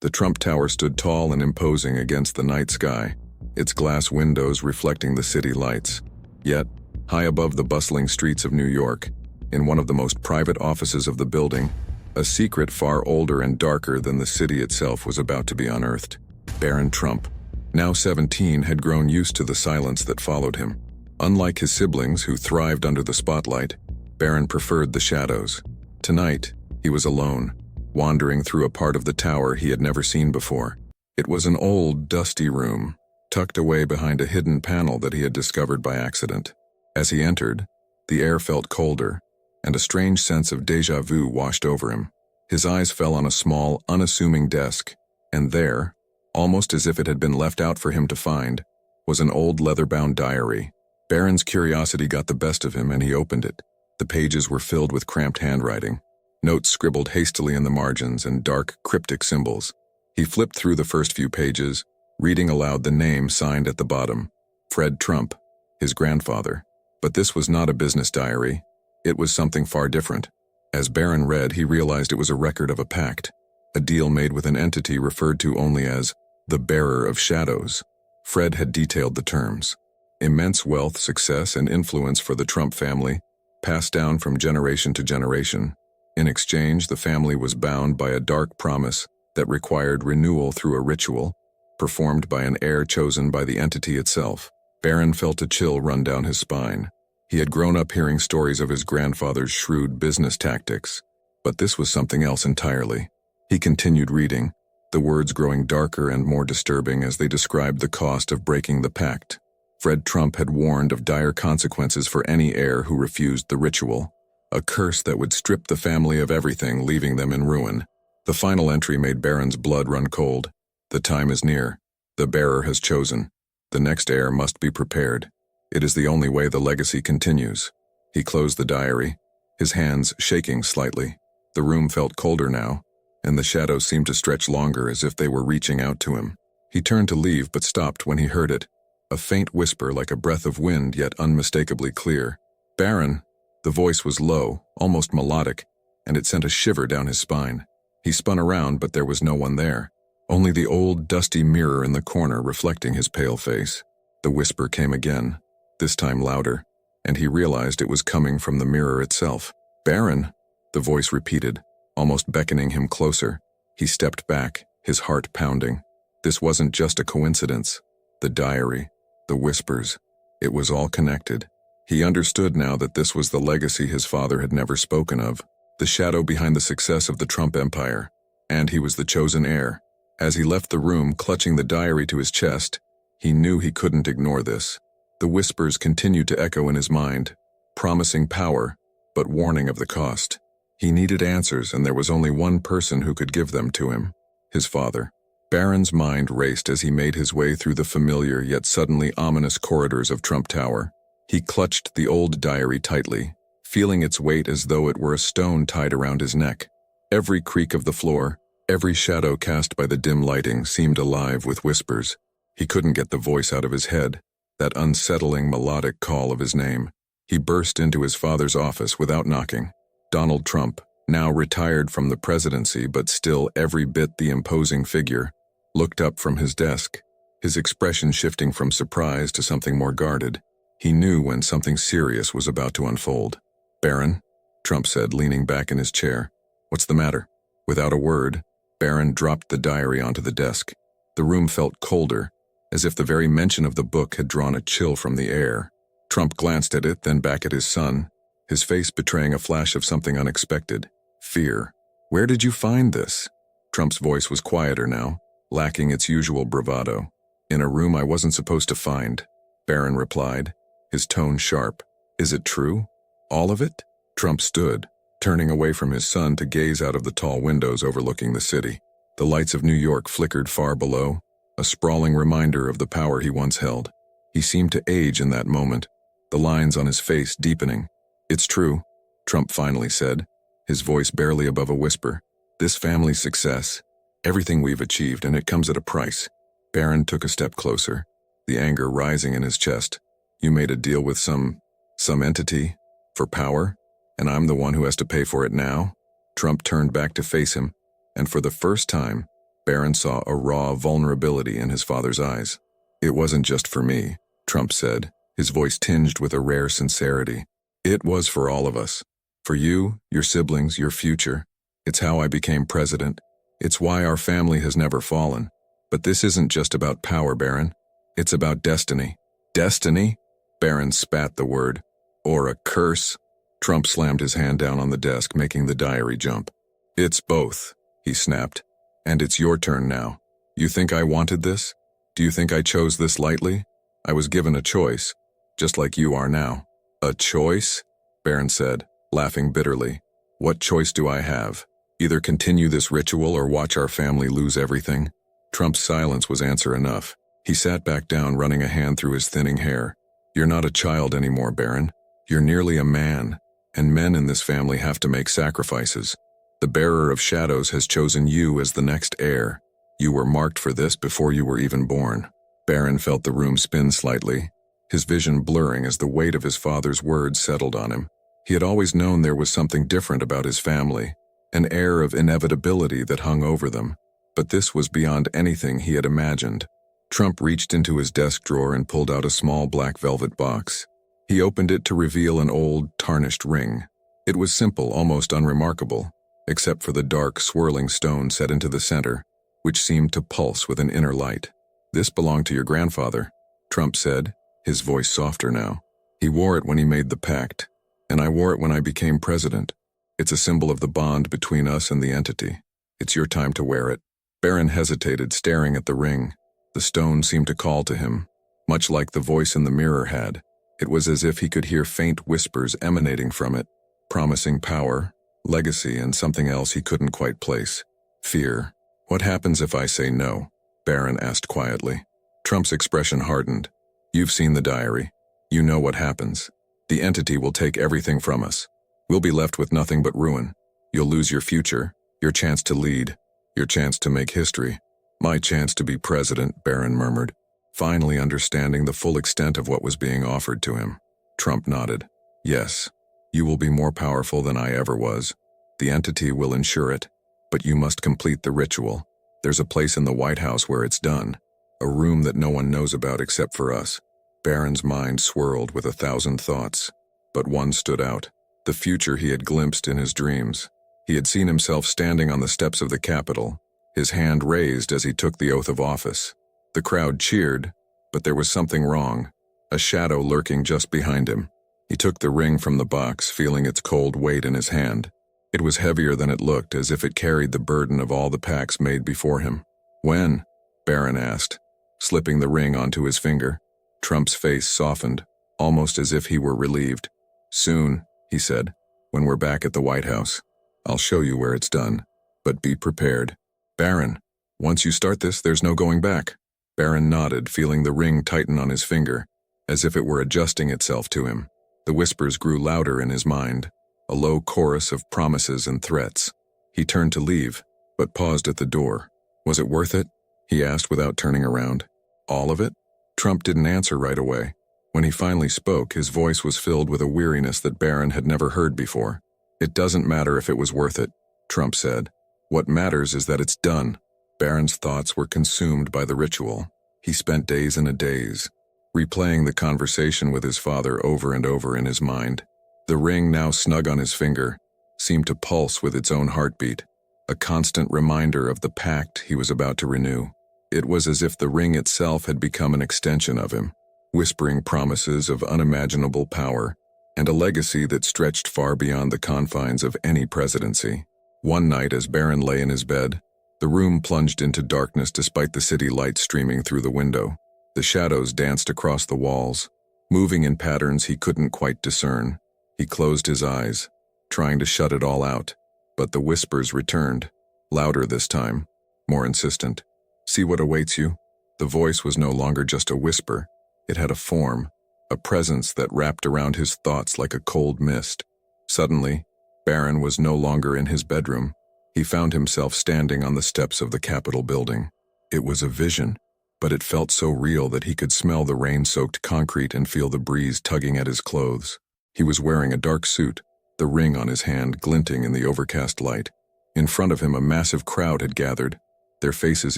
The Trump Tower stood tall and imposing against the night sky, its glass windows reflecting the city lights. Yet, high above the bustling streets of New York, in one of the most private offices of the building, a secret far older and darker than the city itself was about to be unearthed. Barron Trump, now 17, had grown used to the silence that followed him. Unlike his siblings who thrived under the spotlight, Barron preferred the shadows. Tonight, he was alone, wandering through a part of the tower he had never seen before. It was an old, dusty room, tucked away behind a hidden panel that he had discovered by accident. As he entered, the air felt colder, and a strange sense of déjà vu washed over him. His eyes fell on a small, unassuming desk, and there, almost as if it had been left out for him to find, was an old leather-bound diary. Barron's curiosity got the best of him, and he opened it. The pages were filled with cramped handwriting, notes scribbled hastily in the margins, and dark, cryptic symbols. He flipped through the first few pages, reading aloud the name signed at the bottom, Fred Trump, his grandfather. But this was not a business diary. It was something far different. As Barron read, he realized it was a record of a pact, a deal made with an entity referred to only as the Bearer of Shadows. Fred had detailed the terms. Immense wealth, success, and influence for the Trump family, passed down from generation to generation. In exchange, the family was bound by a dark promise that required renewal through a ritual, performed by an heir chosen by the entity itself. Barron felt a chill run down his spine. He had grown up hearing stories of his grandfather's shrewd business tactics, but this was something else entirely. He continued reading, the words growing darker and more disturbing as they described the cost of breaking the pact. Fred Trump had warned of dire consequences for any heir who refused the ritual, a curse that would strip the family of everything, leaving them in ruin. The final entry made Barron's blood run cold. The time is near. The bearer has chosen. The next heir must be prepared. It is the only way the legacy continues. He closed the diary, his hands shaking slightly. The room felt colder now, and the shadows seemed to stretch longer as if they were reaching out to him. He turned to leave but stopped when he heard it, a faint whisper like a breath of wind yet unmistakably clear. Barron. The voice was low, almost melodic, and it sent a shiver down his spine. He spun around, but there was no one there, only the old, dusty mirror in the corner reflecting his pale face. The whisper came again, this time louder, and he realized it was coming from the mirror itself. Barron, the voice repeated, almost beckoning him closer. He stepped back, his heart pounding. This wasn't just a coincidence. The diary, the whispers, it was all connected. He understood now that this was the legacy his father had never spoken of, the shadow behind the success of the Trump empire, and he was the chosen heir. As he left the room, clutching the diary to his chest, he knew he couldn't ignore this. The whispers continued to echo in his mind, promising power, but warning of the cost. He needed answers, and there was only one person who could give them to him, his father. Barron's mind raced as he made his way through the familiar yet suddenly ominous corridors of Trump Tower. He clutched the old diary tightly, feeling its weight as though it were a stone tied around his neck. Every creak of the floor, every shadow cast by the dim lighting seemed alive with whispers. He couldn't get the voice out of his head, that unsettling melodic call of his name. He burst into his father's office without knocking. Donald Trump, now retired from the presidency but still every bit the imposing figure, looked up from his desk, his expression shifting from surprise to something more guarded. He knew when something serious was about to unfold. "Barron," Trump said, leaning back in his chair. "What's the matter?" Without a word, Barron dropped the diary onto the desk. The room felt colder, as if the very mention of the book had drawn a chill from the air. Trump glanced at it, then back at his son, his face betraying a flash of something unexpected. Fear. "Where did you find this?" Trump's voice was quieter now, lacking its usual bravado. "In a room I wasn't supposed to find," Barron replied, his tone sharp. "Is it true? All of it?" Trump stood, turning away from his son to gaze out of the tall windows overlooking the city. The lights of New York flickered far below, a sprawling reminder of the power he once held. He seemed to age in that moment, the lines on his face deepening. "It's true," Trump finally said, his voice barely above a whisper. "This family's success, everything we've achieved, and it comes at a price." Barron took a step closer, the anger rising in his chest. "You made a deal with some entity, for power, and I'm the one who has to pay for it now?" Trump turned back to face him, and for the first time, Barron saw a raw vulnerability in his father's eyes. "It wasn't just for me," Trump said, his voice tinged with a rare sincerity. "It was for all of us. For you, your siblings, your future. It's how I became president. It's why our family has never fallen. But this isn't just about power, Barron. It's about destiny." "Destiny?" Barron spat the word. "Or a curse?" Trump slammed his hand down on the desk, making the diary jump. "It's both," he snapped. "And it's your turn now. You think I wanted this? Do you think I chose this lightly? I was given a choice, just like you are now." "A choice?" Barron said, laughing bitterly. "What choice do I have? Either continue this ritual or watch our family lose everything?" Trump's silence was answer enough. He sat back down, running a hand through his thinning hair. "You're not a child anymore, Barron. You're nearly a man, and men in this family have to make sacrifices. The bearer of shadows has chosen you as the next heir. You were marked for this before you were even born." Barron felt the room spin slightly, his vision blurring as the weight of his father's words settled on him. He had always known there was something different about his family, an air of inevitability that hung over them, but this was beyond anything he had imagined. Trump reached into his desk drawer and pulled out a small black velvet box. He opened it to reveal an old, tarnished ring. It was simple, almost unremarkable, except for the dark, swirling stone set into the center, which seemed to pulse with an inner light. "This belonged to your grandfather," Trump said, his voice softer now. "He wore it when he made the pact, and I wore it when I became president. It's a symbol of the bond between us and the entity. It's your time to wear it." Barron hesitated, staring at the ring. The stone seemed to call to him, much like the voice in the mirror had. It was as if he could hear faint whispers emanating from it, promising power, legacy, and something else he couldn't quite place. Fear. "What happens if I say no?" Barron asked quietly. Trump's expression hardened. "You've seen the diary. You know what happens. The entity will take everything from us. We'll be left with nothing but ruin. You'll lose your future, your chance to lead, your chance to make history." "My chance to be president," Barron murmured, finally understanding the full extent of what was being offered to him. Trump nodded. "Yes, you will be more powerful than I ever was. The entity will ensure it, but you must complete the ritual. There's a place in the White House where it's done, a room that no one knows about except for us." Barron's mind swirled with 1,000 thoughts, but one stood out, the future he had glimpsed in his dreams. He had seen himself standing on the steps of the Capitol, his hand raised as he took the oath of office. The crowd cheered, but there was something wrong, a shadow lurking just behind him. He took the ring from the box, feeling its cold weight in his hand. It was heavier than it looked, as if it carried the burden of all the pacts made before him. "When?" Barron asked, slipping the ring onto his finger. Trump's face softened, almost as if he were relieved. "Soon," he said, "when we're back at the White House. I'll show you where it's done. But be prepared. Barron, once you start this, there's no going back." Barron nodded, feeling the ring tighten on his finger, as if it were adjusting itself to him. The whispers grew louder in his mind, a low chorus of promises and threats. He turned to leave, but paused at the door. "Was it worth it?" he asked without turning around. "All of it?" Trump didn't answer right away. When he finally spoke, his voice was filled with a weariness that Barron had never heard before. "It doesn't matter if it was worth it," Trump said. "What matters is that it's done." Barron's thoughts were consumed by the ritual. He spent days in a daze, replaying the conversation with his father over and over in his mind. The ring, now snug on his finger, seemed to pulse with its own heartbeat, a constant reminder of the pact he was about to renew. It was as if the ring itself had become an extension of him, whispering promises of unimaginable power and a legacy that stretched far beyond the confines of any presidency. One night, as Barron lay in his bed, the room plunged into darkness despite the city lights streaming through the window. The shadows danced across the walls, moving in patterns he couldn't quite discern. He closed his eyes, trying to shut it all out, but the whispers returned, louder this time, more insistent. "See what awaits you?" The voice was no longer just a whisper. It had a form, a presence that wrapped around his thoughts like a cold mist. Suddenly, Barron was no longer in his bedroom. He found himself standing on the steps of the Capitol building. It was a vision, but it felt so real that he could smell the rain-soaked concrete and feel the breeze tugging at his clothes. He was wearing a dark suit, the ring on his hand glinting in the overcast light. In front of him, a massive crowd had gathered, their faces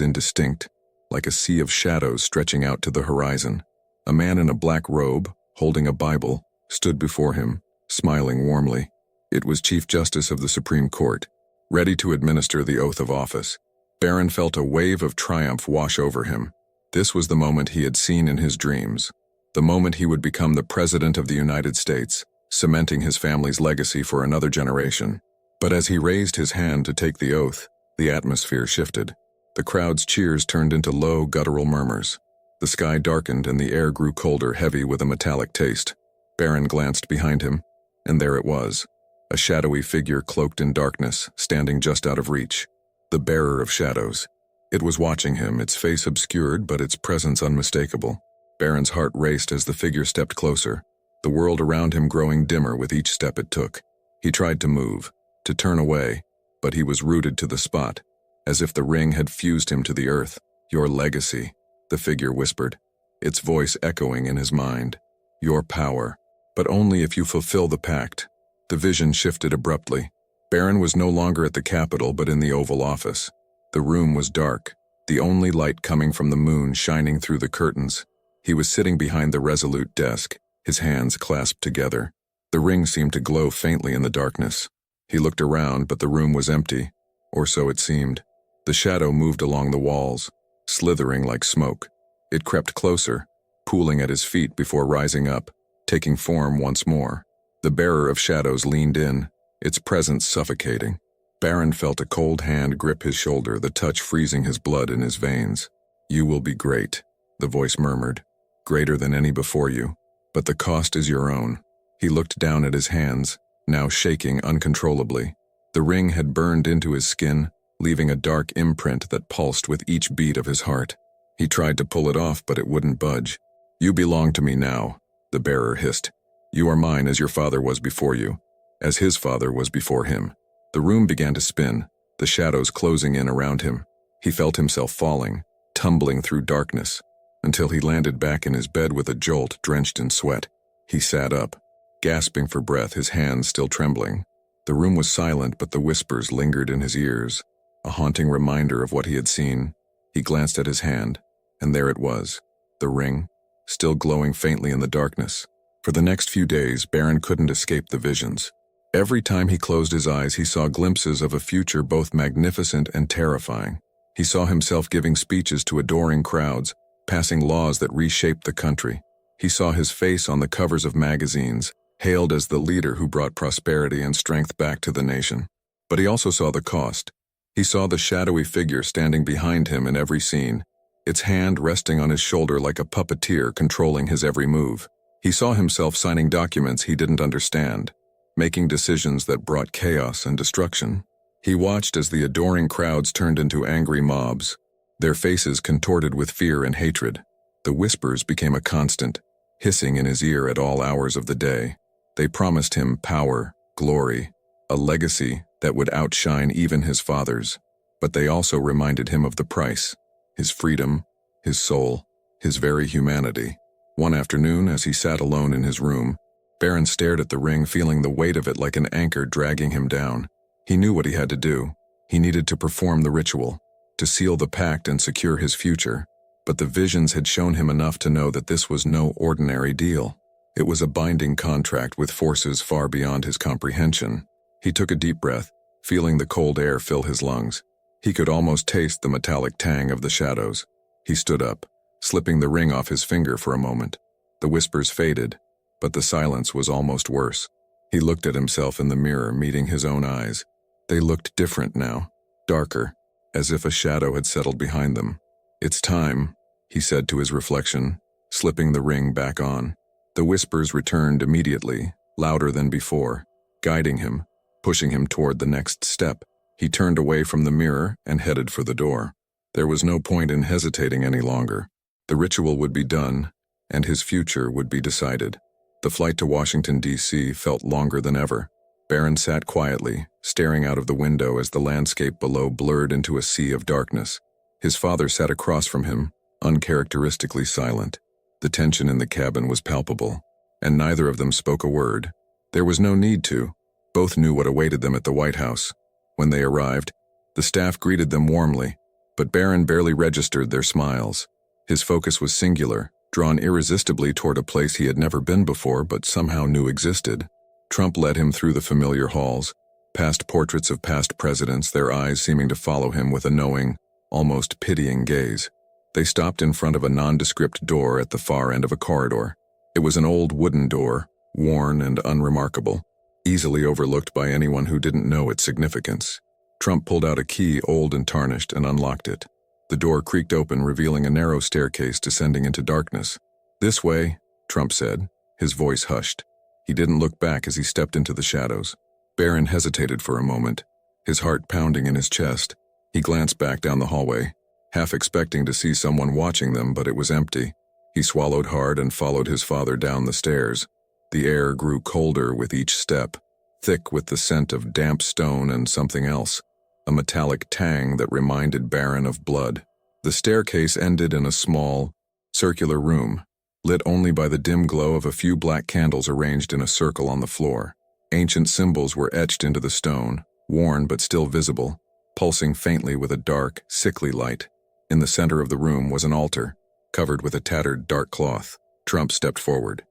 indistinct, like a sea of shadows stretching out to the horizon. A man in a black robe, holding a Bible, stood before him, smiling warmly. It was Chief Justice of the Supreme Court, ready to administer the oath of office. Barron felt a wave of triumph wash over him. This was the moment he had seen in his dreams. The moment he would become the President of the United States, cementing his family's legacy for another generation. But as he raised his hand to take the oath, the atmosphere shifted. The crowd's cheers turned into low, guttural murmurs. The sky darkened and the air grew colder, heavy with a metallic taste. Barron glanced behind him, and there it was, a shadowy figure cloaked in darkness, standing just out of reach. The bearer of shadows. It was watching him, its face obscured but its presence unmistakable. Barron's heart raced as the figure stepped closer, the world around him growing dimmer with each step it took. He tried to move, to turn away, but he was rooted to the spot, as if the ring had fused him to the earth. "Your legacy," the figure whispered, its voice echoing in his mind. "Your power, but only if you fulfill the pact." The vision shifted abruptly. Barron was no longer at the Capitol but in the Oval Office. The room was dark, the only light coming from the moon shining through the curtains. He was sitting behind the resolute desk, his hands clasped together. The ring seemed to glow faintly in the darkness. He looked around, but the room was empty, or so it seemed. The shadow moved along the walls, slithering like smoke. It crept closer, pooling at his feet before rising up, taking form once more. The bearer of shadows leaned in, its presence suffocating. Barron felt a cold hand grip his shoulder, the touch freezing his blood in his veins. "You will be great," the voice murmured, "greater than any before you, but the cost is your own." He looked down at his hands, now shaking uncontrollably. The ring had burned into his skin, leaving a dark imprint that pulsed with each beat of his heart. He tried to pull it off, but it wouldn't budge. "You belong to me now," the bearer hissed. "You are mine as your father was before you, as his father was before him." The room began to spin, the shadows closing in around him. He felt himself falling, tumbling through darkness, until he landed back in his bed with a jolt, drenched in sweat. He sat up, gasping for breath, his hands still trembling. The room was silent, but the whispers lingered in his ears, a haunting reminder of what he had seen. He glanced at his hand, and there it was, the ring, still glowing faintly in the darkness. For the next few days, Barron couldn't escape the visions. Every time he closed his eyes, he saw glimpses of a future both magnificent and terrifying. He saw himself giving speeches to adoring crowds, passing laws that reshaped the country. He saw his face on the covers of magazines, hailed as the leader who brought prosperity and strength back to the nation. But he also saw the cost. He saw the shadowy figure standing behind him in every scene, its hand resting on his shoulder like a puppeteer controlling his every move. He saw himself signing documents he didn't understand, making decisions that brought chaos and destruction. He watched as the adoring crowds turned into angry mobs, their faces contorted with fear and hatred. The whispers became a constant, hissing in his ear at all hours of the day. They promised him power, glory, a legacy that would outshine even his father's. But they also reminded him of the price, his freedom, his soul, his very humanity. One afternoon, as he sat alone in his room, Barron stared at the ring, feeling the weight of it like an anchor dragging him down. He knew what he had to do. He needed to perform the ritual, to seal the pact and secure his future. But the visions had shown him enough to know that this was no ordinary deal. It was a binding contract with forces far beyond his comprehension. He took a deep breath, feeling the cold air fill his lungs. He could almost taste the metallic tang of the shadows. He stood up, slipping the ring off his finger for a moment. The whispers faded, but the silence was almost worse. He looked at himself in the mirror, meeting his own eyes. They looked different now, darker, as if a shadow had settled behind them. "It's time," he said to his reflection, slipping the ring back on. The whispers returned immediately, louder than before, guiding him, pushing him toward the next step. He turned away from the mirror and headed for the door. There was no point in hesitating any longer. The ritual would be done, and his future would be decided. The flight to Washington, D.C. felt longer than ever. Barron sat quietly, staring out of the window as the landscape below blurred into a sea of darkness. His father sat across from him, uncharacteristically silent. The tension in the cabin was palpable, and neither of them spoke a word. There was no need to. Both knew what awaited them at the White House. When they arrived, the staff greeted them warmly, but Barron barely registered their smiles. His focus was singular, drawn irresistibly toward a place he had never been before but somehow knew existed. Trump led him through the familiar halls, past portraits of past presidents, their eyes seeming to follow him with a knowing, almost pitying gaze. They stopped in front of a nondescript door at the far end of a corridor. It was an old wooden door, worn and unremarkable, easily overlooked by anyone who didn't know its significance. Trump pulled out a key, old and tarnished, and unlocked it. The door creaked open, revealing a narrow staircase descending into darkness. "This way," Trump said, his voice hushed. He didn't look back as he stepped into the shadows. Barron hesitated for a moment, his heart pounding in his chest. He glanced back down the hallway, half expecting to see someone watching them, but it was empty. He swallowed hard and followed his father down the stairs. The air grew colder with each step, thick with the scent of damp stone and something else, a metallic tang that reminded Barron of blood. The staircase ended in a small, circular room, lit only by the dim glow of a few black candles arranged in a circle on the floor. Ancient symbols were etched into the stone, worn but still visible, pulsing faintly with a dark, sickly light. In the center of the room was an altar, covered with a tattered dark cloth. Trump stepped forward,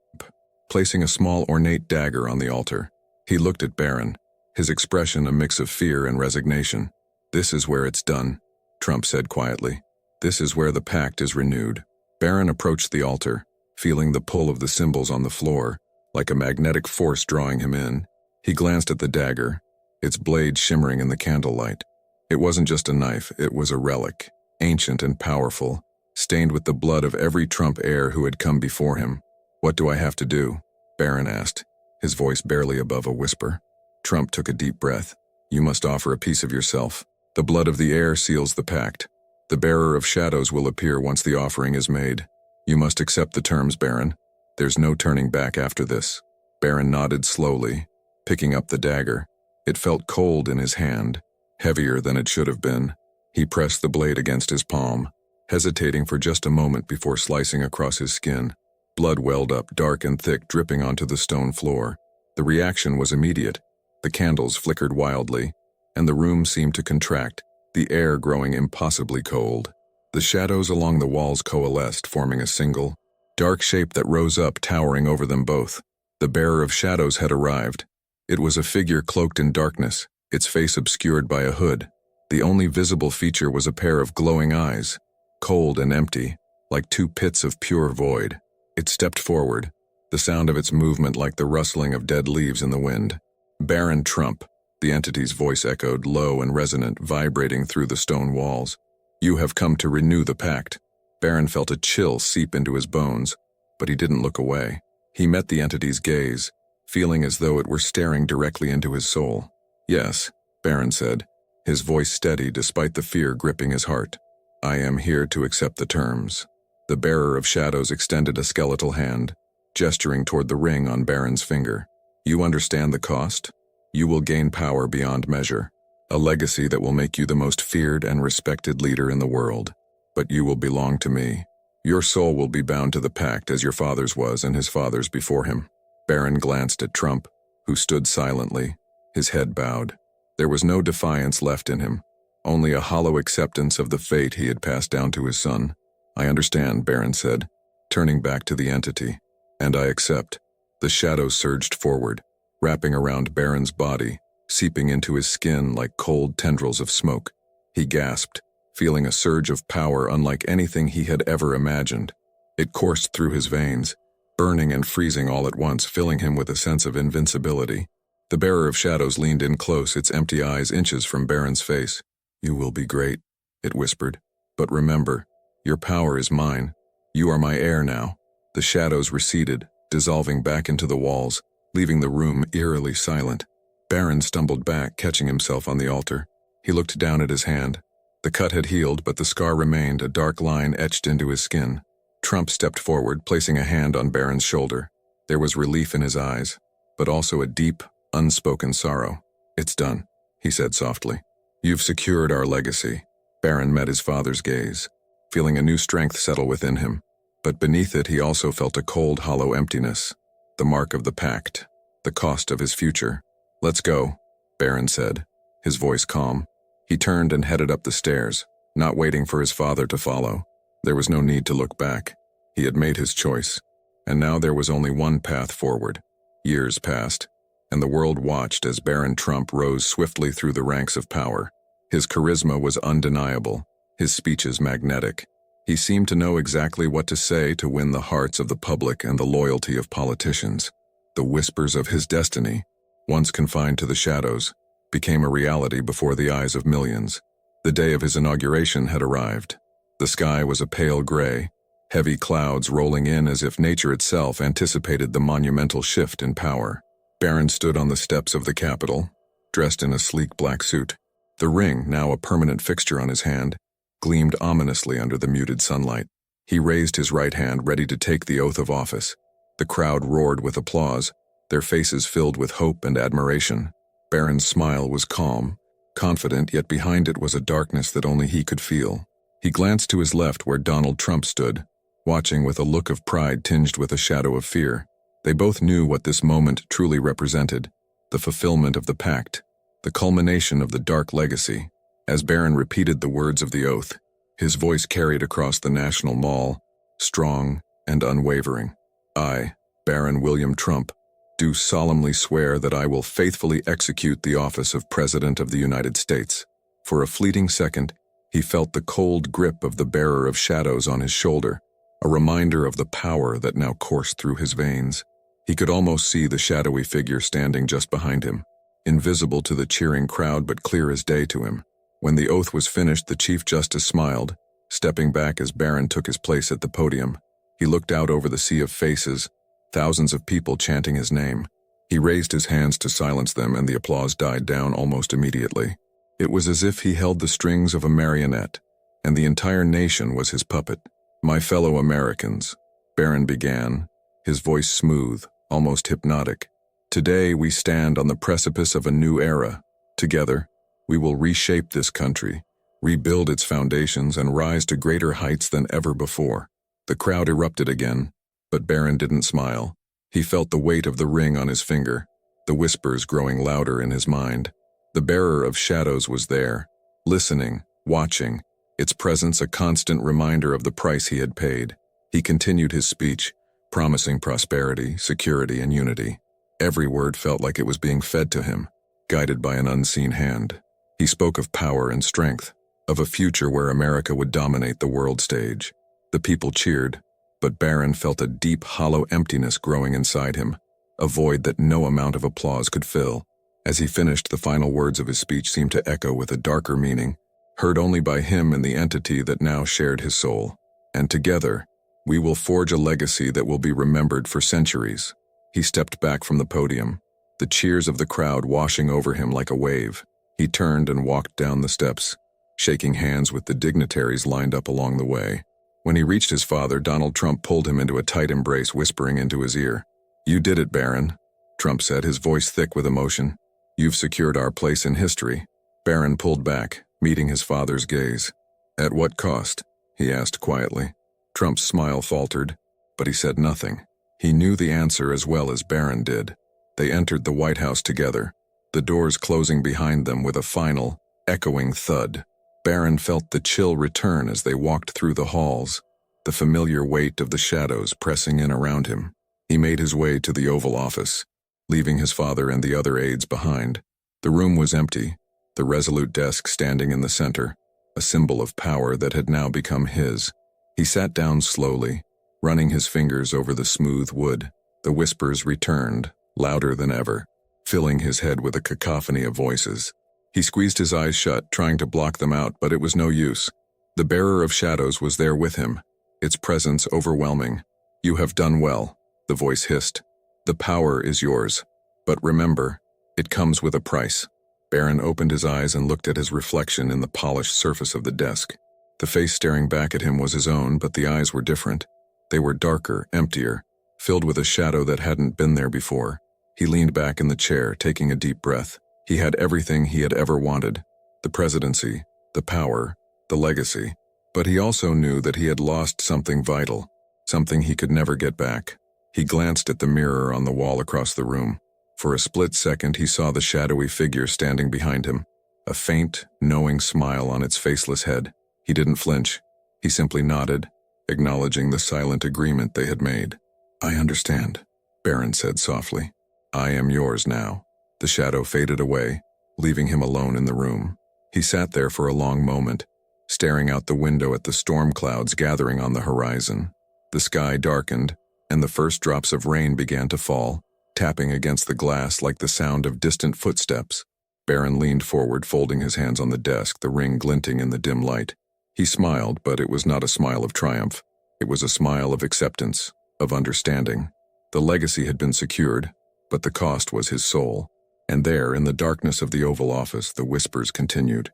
placing a small ornate dagger on the altar. He looked at Barron, his expression a mix of fear and resignation. "This is where it's done," Trump said quietly. "This is where the pact is renewed." Barron approached the altar, feeling the pull of the symbols on the floor, like a magnetic force drawing him in. He glanced at the dagger, its blade shimmering in the candlelight. It wasn't just a knife, it was a relic, ancient and powerful, stained with the blood of every Trump heir who had come before him. "What do I have to do?" Barron asked, his voice barely above a whisper. Trump took a deep breath. "You must offer a piece of yourself. The blood of the heir seals the pact. The bearer of shadows will appear once the offering is made. You must accept the terms, Barron. There's no turning back after this." Barron nodded slowly, picking up the dagger. It felt cold in his hand, heavier than it should have been. He pressed the blade against his palm, hesitating for just a moment before slicing across his skin. Blood welled up, dark and thick, dripping onto the stone floor. The reaction was immediate. The candles flickered wildly, and the room seemed to contract, the air growing impossibly cold. The shadows along the walls coalesced, forming a single, dark shape that rose up, towering over them both. The bearer of shadows had arrived. It was a figure cloaked in darkness, its face obscured by a hood. The only visible feature was a pair of glowing eyes, cold and empty, like two pits of pure void. It stepped forward, the sound of its movement like the rustling of dead leaves in the wind. "Barron Trump," the entity's voice echoed, low and resonant, vibrating through the stone walls. "You have come to renew the pact." Barron felt a chill seep into his bones, but he didn't look away. He met the entity's gaze, feeling as though it were staring directly into his soul. "Yes," Barron said, his voice steady despite the fear gripping his heart. "I am here to accept the terms." The bearer of shadows extended a skeletal hand, gesturing toward the ring on Barron's finger. "You understand the cost? You will gain power beyond measure, a legacy that will make you the most feared and respected leader in the world. But you will belong to me. Your soul will be bound to the pact as your father's was and his father's before him." Barron glanced at Trump, who stood silently, his head bowed. There was no defiance left in him, only a hollow acceptance of the fate he had passed down to his son. "I understand," Barron said, turning back to the entity. "And I accept." The shadows surged forward, wrapping around Barron's body, seeping into his skin like cold tendrils of smoke. He gasped, feeling a surge of power unlike anything he had ever imagined. It coursed through his veins, burning and freezing all at once, filling him with a sense of invincibility. The bearer of shadows leaned in close, its empty eyes inches from Barron's face. "You will be great," it whispered. "But remember, your power is mine. You are my heir now." The shadows receded, dissolving back into the walls, leaving the room eerily silent. Barron stumbled back, catching himself on the altar. He looked down at his hand. The cut had healed, but the scar remained, a dark line etched into his skin. Trump stepped forward, placing a hand on Barron's shoulder. There was relief in his eyes, but also a deep, unspoken sorrow. "It's done," he said softly. "You've secured our legacy." Barron met his father's gaze, feeling a new strength settle within him. But beneath it he also felt a cold, hollow emptiness, the mark of the pact, the cost of his future. "Let's go," Barron said, his voice calm. He turned and headed up the stairs, not waiting for his father to follow. There was no need to look back. He had made his choice, and now there was only one path forward. Years passed, and the world watched as Barron Trump rose swiftly through the ranks of power. His charisma was undeniable, his speeches magnetic. He seemed to know exactly what to say to win the hearts of the public and the loyalty of politicians. The whispers of his destiny, once confined to the shadows, became a reality before the eyes of millions. The day of his inauguration had arrived. The sky was a pale gray, heavy clouds rolling in as if nature itself anticipated the monumental shift in power. Barron stood on the steps of the Capitol, dressed in a sleek black suit. The ring, now a permanent fixture on his hand, gleamed ominously under the muted sunlight. He raised his right hand, ready to take the oath of office. The crowd roared with applause, their faces filled with hope and admiration. Barron's smile was calm, confident, yet behind it was a darkness that only he could feel. He glanced to his left where Donald Trump stood, watching with a look of pride tinged with a shadow of fear. They both knew what this moment truly represented, the fulfillment of the pact, the culmination of the dark legacy. As Barron repeated the words of the oath, his voice carried across the National Mall, strong and unwavering. I, Barron William Trump, do solemnly swear that I will faithfully execute the office of President of the United States. For a fleeting second, he felt the cold grip of the bearer of shadows on his shoulder, a reminder of the power that now coursed through his veins. He could almost see the shadowy figure standing just behind him, invisible to the cheering crowd but clear as day to him. When the oath was finished, the Chief Justice smiled, stepping back as Barron took his place at the podium. He looked out over the sea of faces, thousands of people chanting his name. He raised his hands to silence them, and the applause died down almost immediately. It was as if he held the strings of a marionette, and the entire nation was his puppet. My fellow Americans, Barron began, his voice smooth, almost hypnotic. Today we stand on the precipice of a new era. Together, we will reshape this country, rebuild its foundations, and rise to greater heights than ever before. The crowd erupted again, but Barron didn't smile. He felt the weight of the ring on his finger, the whispers growing louder in his mind. The bearer of shadows was there, listening, watching, its presence a constant reminder of the price he had paid. He continued his speech, promising prosperity, security, and unity. Every word felt like it was being fed to him, guided by an unseen hand. He spoke of power and strength, of a future where America would dominate the world stage. The people cheered, but Barron felt a deep, hollow emptiness growing inside him, a void that no amount of applause could fill. As he finished, the final words of his speech seemed to echo with a darker meaning, heard only by him and the entity that now shared his soul. And together, we will forge a legacy that will be remembered for centuries. He stepped back from the podium, the cheers of the crowd washing over him like a wave. He turned and walked down the steps, shaking hands with the dignitaries lined up along the way. When he reached his father, Donald Trump pulled him into a tight embrace, whispering into his ear. "You did it, Barron," Trump said, his voice thick with emotion. "You've secured our place in history." Barron pulled back, meeting his father's gaze. "At what cost?" he asked quietly. Trump's smile faltered, but he said nothing. He knew the answer as well as Barron did. They entered the White House together, the doors closing behind them with a final, echoing thud. Barron felt the chill return as they walked through the halls, the familiar weight of the shadows pressing in around him. He made his way to the Oval Office, leaving his father and the other aides behind. The room was empty, the resolute desk standing in the center, a symbol of power that had now become his. He sat down slowly, running his fingers over the smooth wood. The whispers returned, louder than ever, filling his head with a cacophony of voices. He squeezed his eyes shut, trying to block them out, but it was no use. The bearer of shadows was there with him, its presence overwhelming. "You have done well," the voice hissed. "The power is yours. But remember, it comes with a price." Barron opened his eyes and looked at his reflection in the polished surface of the desk. The face staring back at him was his own, but the eyes were different. They were darker, emptier, filled with a shadow that hadn't been there before. He leaned back in the chair, taking a deep breath. He had everything he had ever wanted: the presidency, the power, the legacy. But he also knew that he had lost something vital, something he could never get back. He glanced at the mirror on the wall across the room. For a split second, he saw the shadowy figure standing behind him, a faint, knowing smile on its faceless head. He didn't flinch. He simply nodded, acknowledging the silent agreement they had made. "I understand," Barron said softly. "I am yours now." The shadow faded away, leaving him alone in the room. He sat there for a long moment, staring out the window at the storm clouds gathering on the horizon. The sky darkened, and the first drops of rain began to fall, tapping against the glass like the sound of distant footsteps. Barron leaned forward, folding his hands on the desk, the ring glinting in the dim light. He smiled, but it was not a smile of triumph. It was a smile of acceptance, of understanding. The legacy had been secured, but the cost was his soul. And there, in the darkness of the Oval Office, the whispers continued.